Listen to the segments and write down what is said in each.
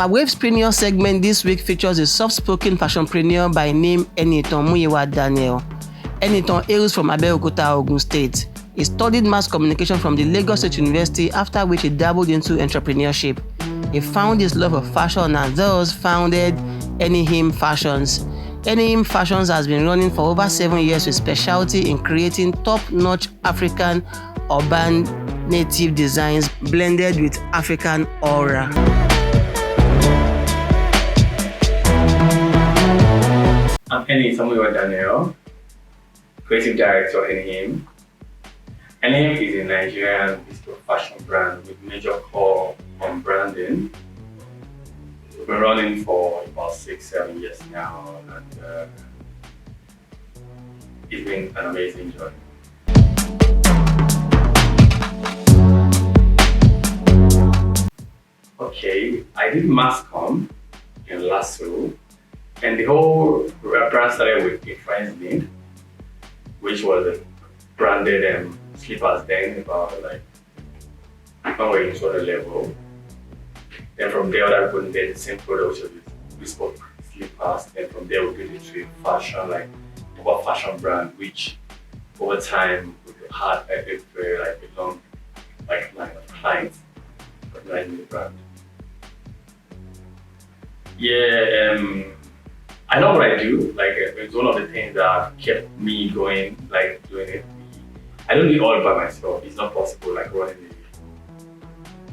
Our Wavesplus segment this week features a soft-spoken fashionpreneur by name Enitan Muyiwa Daniel. Enitan hails from Abeokuta, Ogun State. He studied mass communication from the Lagos State University, after which he dabbled into entrepreneurship. He found his love of fashion and thus founded ENNYHiM Fashions. ENNYHiM Fashions has been running for over 7 years with specialty in creating top-notch African urban native designs blended with African aura. I'm Enitan Muyiwa Daniel, creative director of ENNYHiM. ENNYHiM is a Nigerian bespoke fashion brand with major core on branding. We've been running for about 6-7 years now, and it's been an amazing journey. Okay, I did mass comm in Lasso, and the whole brand started with a friend's need, which was a branded slippers then, about like when we were into the level. Then from there, I put in the same product, which was bespoke slippers. Then from there, we built it to fashion, like a fashion brand, which over time we had a very long line of clients recognizing the brand. Yeah, I know what I do. Like it's one of the things that kept me going, like doing it. I don't do it all by myself. It's not possible, like running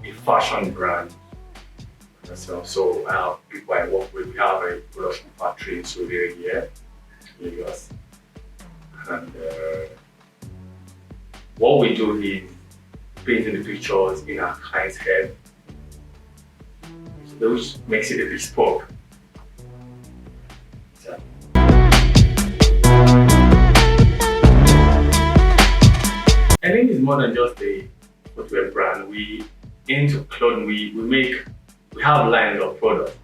a fashion brand myself. So I have people I work with. We have a production factory in Saudi here in Lagos, and what we do is painting the pictures in our client's head, which makes it a bespoke. I think it's more than just a footwear brand. We into clothing. We have lines of products.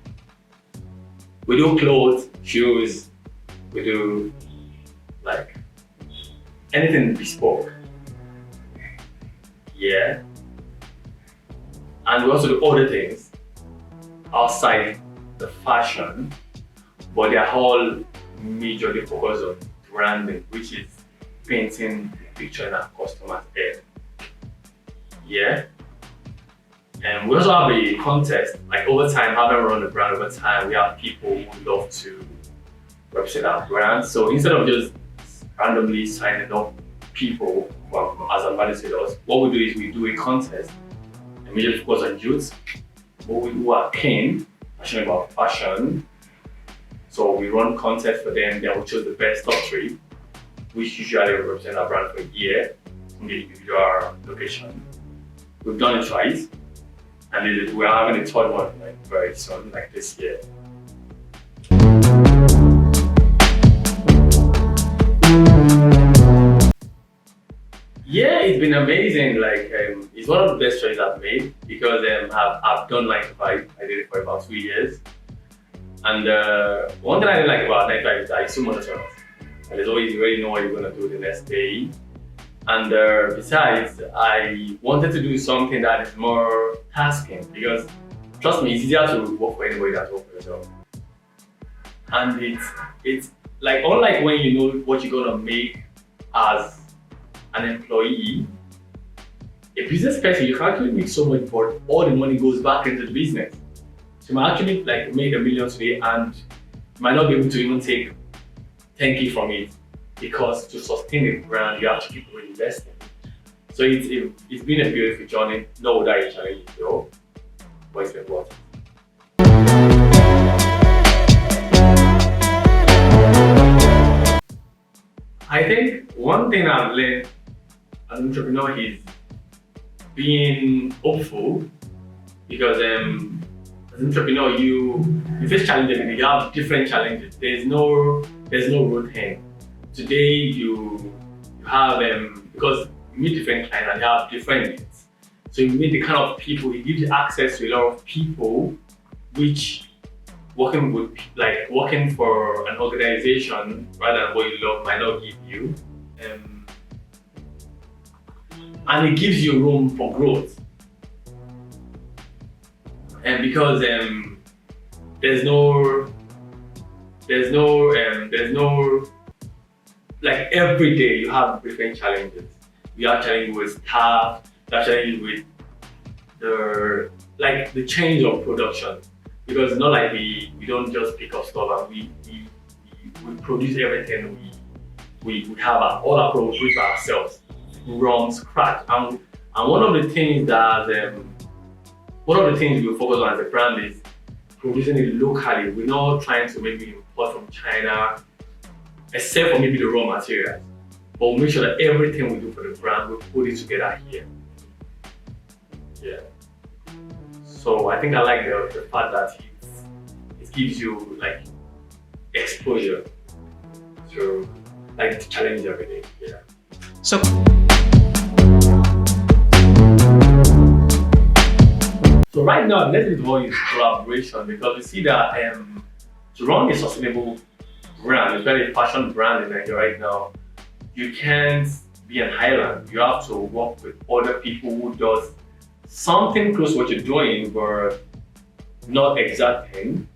We do clothes, shoes. We do like anything bespoke. Yeah. And we also do other things outside the fashion, but they are all majorly focused on branding, which is painting the picture in our customer's head. Yeah. And we also have a contest, like over time, having run the brand over time, we have people who love to represent our brand. So instead of just randomly signing up people as ambassadors, what we do is we do a contest, and we just focus on youths who are keen, passionate about fashion. So we run contests for them, then we choose the best top 3, which usually represent our brand for a year in the individual location. We've done it twice, and we're having a third one like very soon, like this year. Yeah, it's been amazing. Like it's one of the best choices I've made because I've done 9 to 5. I did it for about 2 years, and one thing I didn't like about 9 to 5 is that it's so monotonous. And there's always, you already know what you're gonna do the next day. And besides, I wanted to do something that is more tasking because, trust me, it's easier to work for anybody than to work for yourself. And it's like, unlike when you know what you're gonna make as an employee, a business person, you can actually make so much, but all the money goes back into the business. So you might actually like make $1 million today and you might not be able to even take 10K from it, because to sustain a brand, you have to keep reinvesting. So it's been a beautiful journey. No doubt it's challenging though, but it's been worth it. I think one thing I've learned as an entrepreneur is being hopeful, because as an entrepreneur you face challenges. You have different challenges. There's no road end. Today you have because you meet different clients and they have different needs. So you meet the kind of people, it gives you access to a lot of people, which working for an organization rather than what you love might not give you. And it gives you room for growth. And because there's no like every day you have different challenges. You have challenges with staff, you have challenges with the change of production, because it's not like we don't just pick up stuff and we produce everything. We have all our products by ourselves from scratch, and one of the things we focus on as a brand is producing it locally. We're not trying to maybe import from China, except for maybe the raw materials. But we'll make sure that everything we do for the brand, we put it together here. Yeah. So I think I like the fact that it gives you like exposure to like the challenge every day. Yeah. So right now, let's involve in collaboration, because we see that to run a sustainable brand, especially a fashion brand in Nigeria right now, you can't be an island. You have to work with other people who does something close to what you're doing, but not exact thing.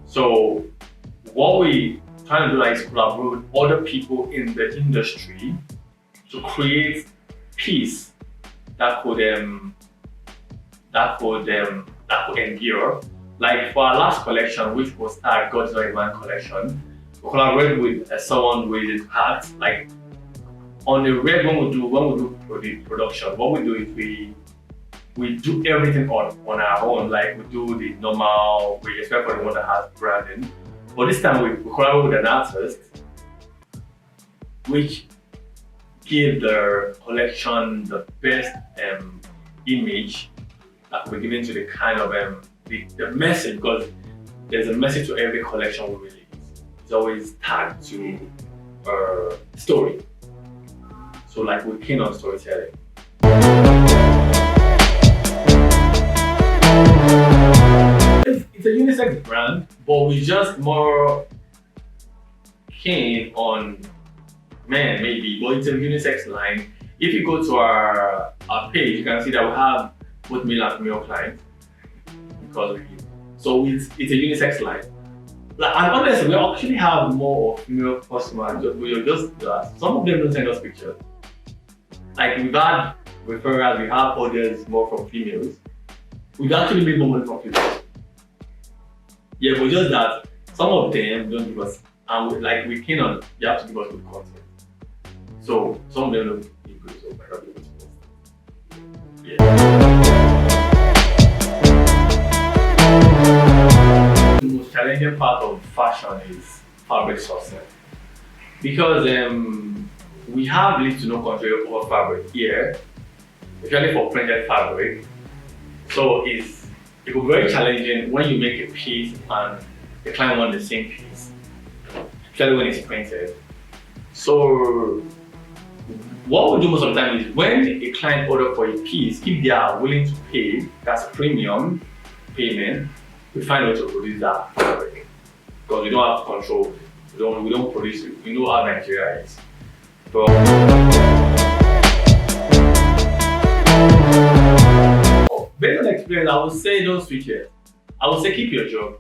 So what we trying to do is collaborate with other people in the industry to create piece that could endure. Like for our last collection, which was our God's ENNYHiM collection, we collaborated with someone with his hat. Like on the red, when we do production, what we do is we do everything on our own. Like we do the normal, we expect for the one that has branding. But this time we collaborate with an artist, which give the collection the best image that we're giving to the kind of the message, because there's a message to every collection we release. It's always tagged to a story. So like we're keen on storytelling. It's a unisex brand, but we're just more keen on men maybe, but it's a unisex line. If you go to our page, you can see that we have both male and female clients, because so it's a unisex line. Like, and honestly, we actually have more female customers. We're just some of them don't send us pictures. Like we've had referrals, we have orders more from females. We've actually made more money from females. Yeah, but just that some of them don't give us, and we're keen on, you have to give us good content. So some of them don't give good, so might not be able to post. Yeah. The most challenging part of fashion is fabric sourcing, because we have little to no control over fabric here, especially for printed fabric. So it could be very challenging when you make a piece and the client wants the same piece, especially when it's printed. So what we do most of the time is when a client orders for a piece, if they are willing to pay, that's premium payment, we find out to produce that fabric, because we don't have control. We don't produce it. We know how Nigeria is. But based on experience, I would say don't switch it. I would say keep your job.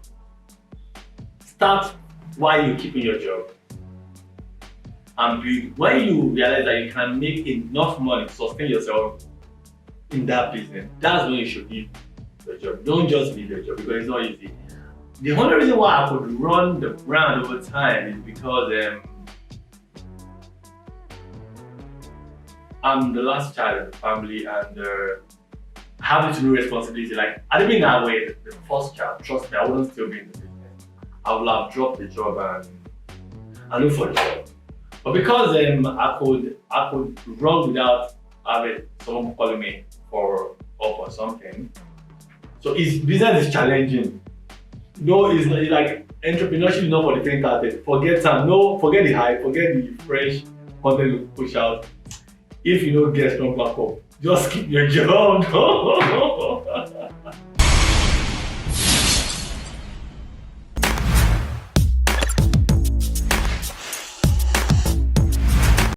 Start while you're keeping your job. And when you realize that you can make enough money to sustain yourself in that business, that's when you should leave the job. Don't just leave the job, because it's not easy. The only reason why I could run the brand over time is because I'm the last child in the family, and having to do responsibility. Like, had it been that way, the first child, trust me, I wouldn't still be in the business. I would have dropped the job and look for the job. But because I could run without having someone calling me for up or something. So business is challenging. No, it's not like entrepreneurship is not for the faint-hearted. Forget the hype, forget the fresh content you push out. If you don't get strong back up, just keep your job.